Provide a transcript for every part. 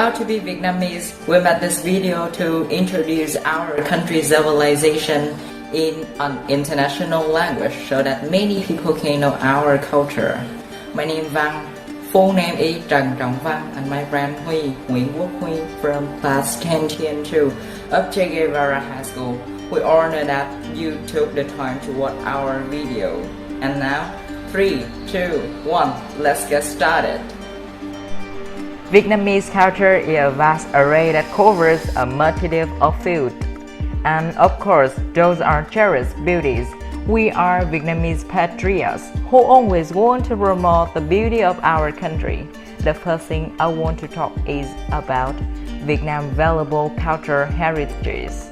Proud to be Vietnamese, we made this video to introduce our country's civilization in an international language so that many people can know our culture. My name is Văn, full name is Trần Trọng Văn, and my friend Huy, Nguyễn Quốc Huy from class 10 2 of Che Guevara High School. We honor that you took the time to watch our video. And now, 3, 2, 1, let's get started. Vietnamese culture is a vast array that covers a multitude of fields. And of course, those are cherished beauties. We are Vietnamese patriots who always want to promote the beauty of our country. The first thing I want to talk is about Vietnam's valuable cultural heritages.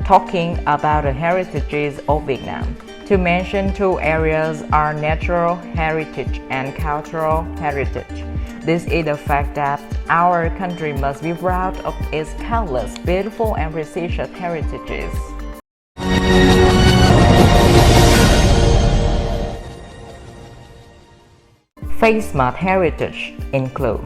Talking about the heritages of Vietnam, to mention two areas are natural heritage and cultural heritage. This is the fact that our country must be proud of its countless beautiful and precious heritages. Face Smart heritage include: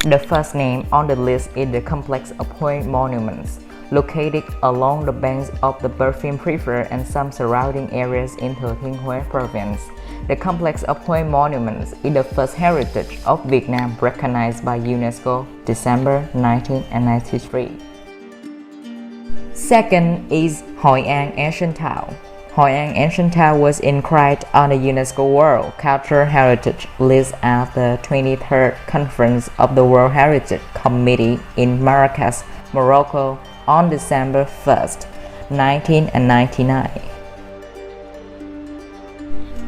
the first name on the list is the complex of Hue monuments, located along the banks of the Perfume River and some surrounding areas in Thừa Thiên Huế province. The complex of Hue monuments is the first heritage of Vietnam recognized by UNESCO December 1993. Second is Hội An Ancient Town. Hội An Ancient Town was inscribed on the UNESCO World Cultural Heritage List at the 23rd Conference of the World Heritage Committee in Marrakech, Morocco on December 1st, 1999.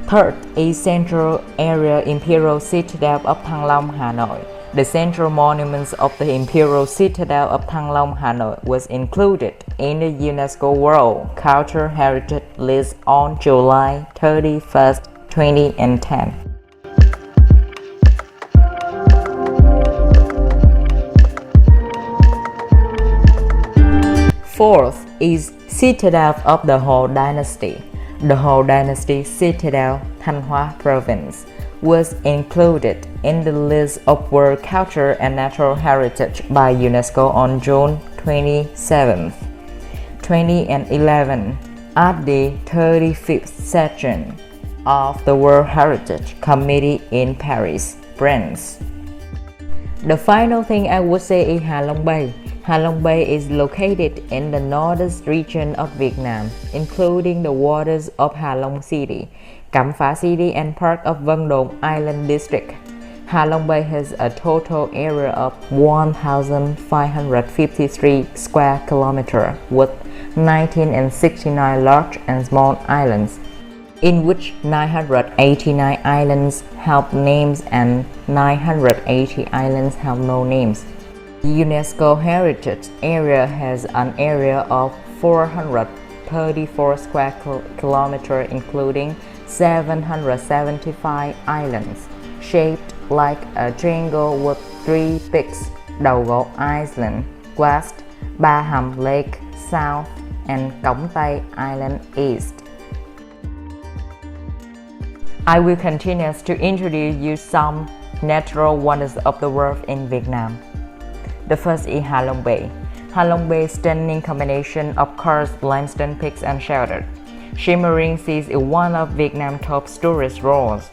Third is Central Area Imperial Citadel of Thăng Long, Hanoi. The central monuments of the Imperial Citadel of Thăng Long, Hanoi was included in the UNESCO World Cultural Heritage List on July 31st, 2010. Fourth is Citadel of the Hồ Dynasty. The Hồ Dynasty Citadel, Thanh Hóa Province, was included in the list of World Cultural and Natural Heritage by UNESCO on June 27, 2011 at the 35th session of the World Heritage Committee in Paris, France. The final thing I would say is Hạ Long Bay. Hạ Long Bay is located in the northeast region of Vietnam, including the waters of Hạ Long City, Cẩm Phả City and part of Vân Đồn Island District. Hạ Long Bay has a total area of 1,553 square kilometers with 1969 large and small islands, in which 989 islands have names and 980 islands have no names. The UNESCO Heritage Area has an area of 434 square kilometers, including 775 islands, shaped like a triangle with 3 peaks: Đầu Gỗ Island, West, Ba Hàm Lake, South, and Cổng Tây Island, East. I will continue to introduce you some natural wonders of the world in Vietnam. The first is Hạ Long Bay. Hạ Long Bay's stunning combination of karst limestone peaks and sheltered, shimmering seas is one of Vietnam's top tourist draws.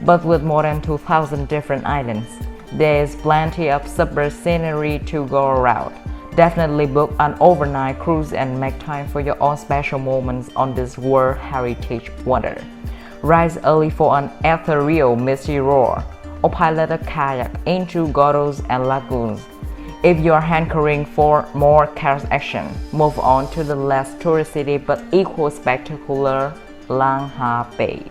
But with more than 2,000 different islands, there is plenty of superb scenery to go around. Definitely book an overnight cruise and make time for your own special moments on this World Heritage wonder. Rise early for an ethereal misty roar, or pilot a kayak into grottos and lagoons. If you are hankering for more chaos action, move on to the less touristy but equal spectacular Lang Ha Bay.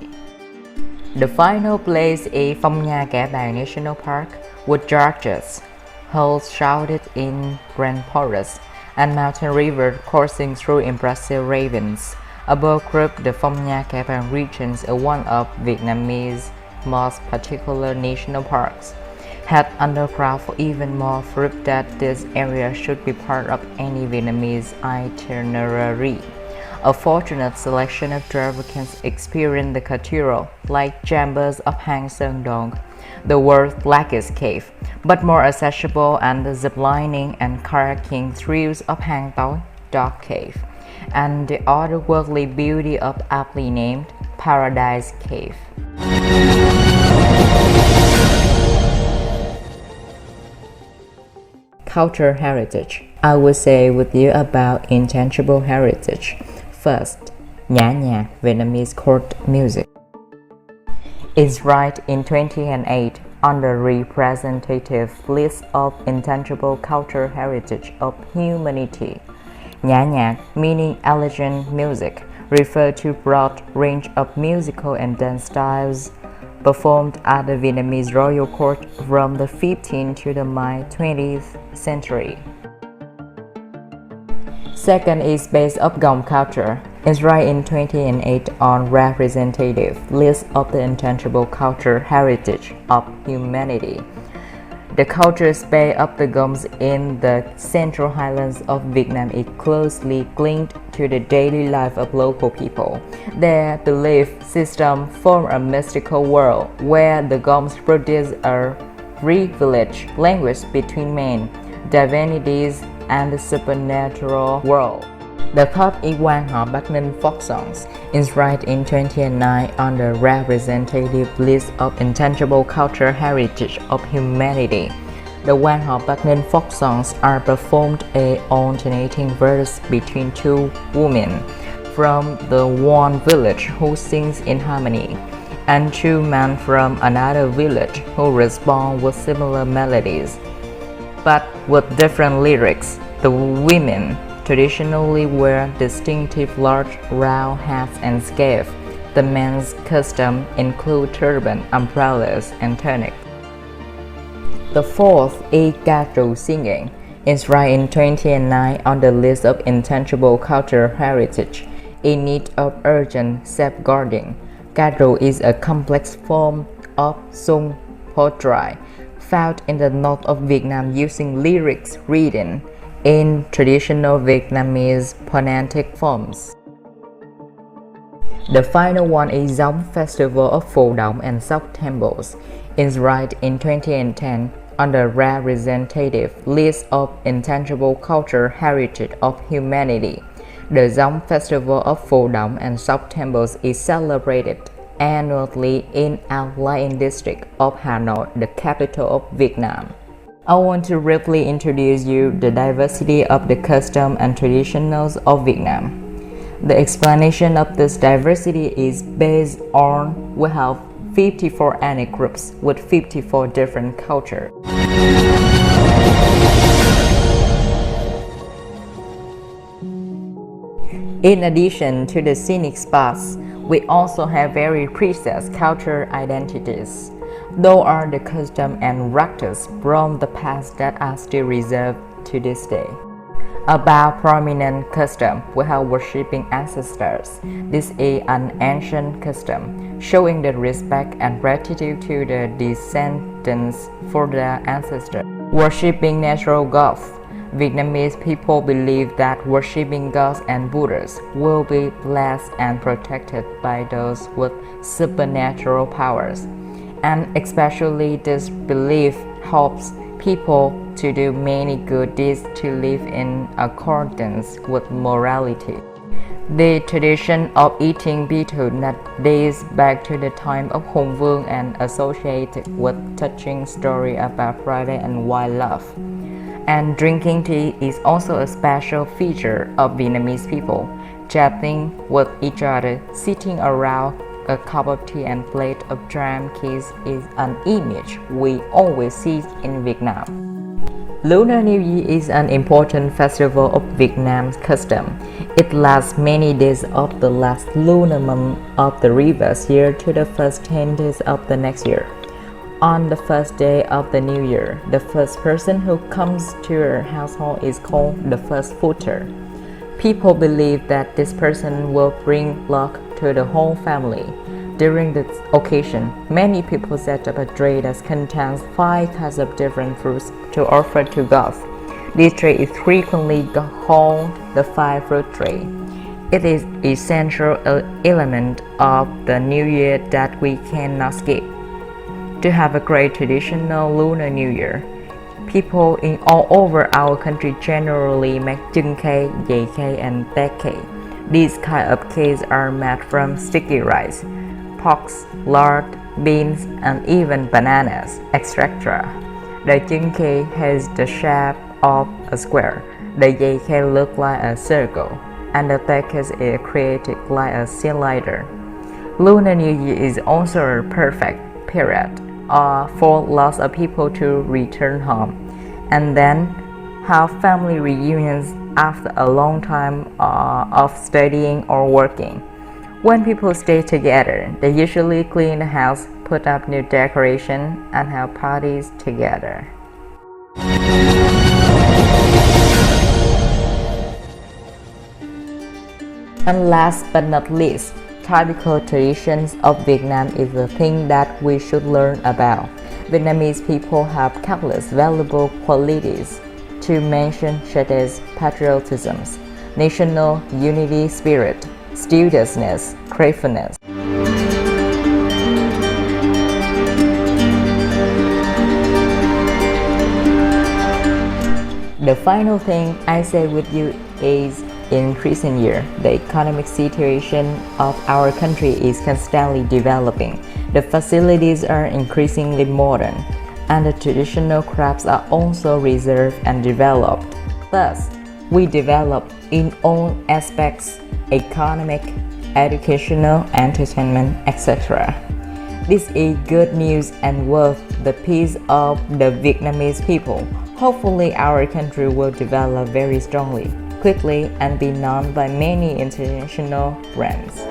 The final place is Phong Nha Kẻ Bàng National Park, with gorgeous hills shrouded in grand forests and mountain river coursing through impressive ravines. Above group, the Phong Nha Kẻ Bàng region is one of Vietnamese most particular national parks. Had underground for even more proof that this area should be part of any Vietnamese itinerary. A fortunate selection of travelers can experience the cathedral like chambers of Hang Sơn Dong, the world's largest cave, but more accessible and the ziplining and kayaking thrills of Hang Toi Dog Cave, and the otherworldly beauty of aptly named Paradise Cave. Cultural heritage. I will say with you about intangible heritage. First, Nhạc nhạc, Vietnamese court music. It's ranked in 2008 on the representative list of intangible cultural heritage of humanity. Nhạc nhạc, meaning elegant music, refer to broad range of musical and dance styles performed at the Vietnamese royal court from the 15th to the mid-20th century. Second is base of Gom culture. It's ranked in 2008 on representative list of the intangible cultural heritage of humanity. The culture space of the Goms in the Central Highlands of Vietnam is closely linked to the daily life of local people. Their belief system forms a mystical world where the Goms produce a privileged language between men, divinities, and the supernatural world. The pop is Quan Họ Bắc Ninh folk songs, is ranked in 2009 on the representative list of intangible cultural heritage of humanity. The Quan Họ Bắc Ninh folk songs are performed in alternating verse between two women from the one village who sings in harmony, and two men from another village who respond with similar melodies, but with different lyrics. The women traditionally wear distinctive large round hats and scarves. The men's custom include turban, umbrellas, and tunic. The fourth is ca trù singing. It's ranked in 2009 on the list of intangible cultural heritage in need of urgent safeguarding. Ca trù is a complex form of sung poetry found in the north of Vietnam using lyrics reading in traditional Vietnamese phonetic forms. The final one is Gióng Festival of Phù Đổng and Sóc Temples. It's ranked in 2010 on the representative list of intangible cultural heritage of humanity. The Gióng Festival of Phù Đổng and Sóc Temples is celebrated annually in outlying district of Hà Nội, the capital of Vietnam. I want to briefly introduce you the diversity of the custom and traditions of Vietnam. The explanation of this diversity is based on we have 54 ethnic groups with 54 different cultures. In addition to the scenic spots, we also have very precise cultural identities. Those are the customs and practices from the past that are still reserved to this day. About prominent custom, we have worshipping ancestors. This is an ancient custom, showing the respect and gratitude to the descendants for their ancestors. Worshipping natural gods. Vietnamese people believe that worshipping gods and Buddhas will be blessed and protected by those with supernatural powers. And especially this belief helps people to do many good deeds to live in accordance with morality. The tradition of eating betel nut dates back to the time of Hùng Vương and associated with touching story about private and wild love. And drinking tea is also a special feature of Vietnamese people. Chatting with each other, sitting around a cup of tea and plate of dram kiss is an image we always see in Vietnam. Lunar New Year is an important festival of Vietnam's custom. It lasts many days of the last lunar month of the previous year to the first 10 days of the next year. On the first day of the new year, the first person who comes to your household is called the first footer. People believe that this person will bring luck to the whole family. During this occasion, many people set up a tray that contains 5 kinds of different fruits to offer to God. This tray is frequently called the 5-fruit tray. It is an essential element of the new year that we cannot skip. to have a great traditional Lunar New Year. People in all over our country generally make chung cake, dày cake, and tét cake. These kind of cakes are made from sticky rice, pork, lard, beans, and even bananas, etc. The chung cake has the shape of a square. The dày cake looks like a circle, and the tét cake is created like a cylinder. Lunar New Year is also a perfect period for lots of people to return home and then have family reunions after a long time of studying or working. When people stay together, they usually clean the house, put up new decoration, and have parties together. And last but not least, typical traditions of Vietnam is the thing that we should learn about. Vietnamese people have countless valuable qualities to mention, such as patriotism, national unity spirit, studiousness, craftiness. The final thing I say with you is, in recent years, the economic situation of our country is constantly developing. The facilities are increasingly modern, and the traditional crafts are also reserved and developed. Thus, we develop in all aspects: economic, educational, entertainment, etc. This is good news and worth the peace of the Vietnamese people. Hopefully, our country will develop very strongly, quickly, and be known by many international brands.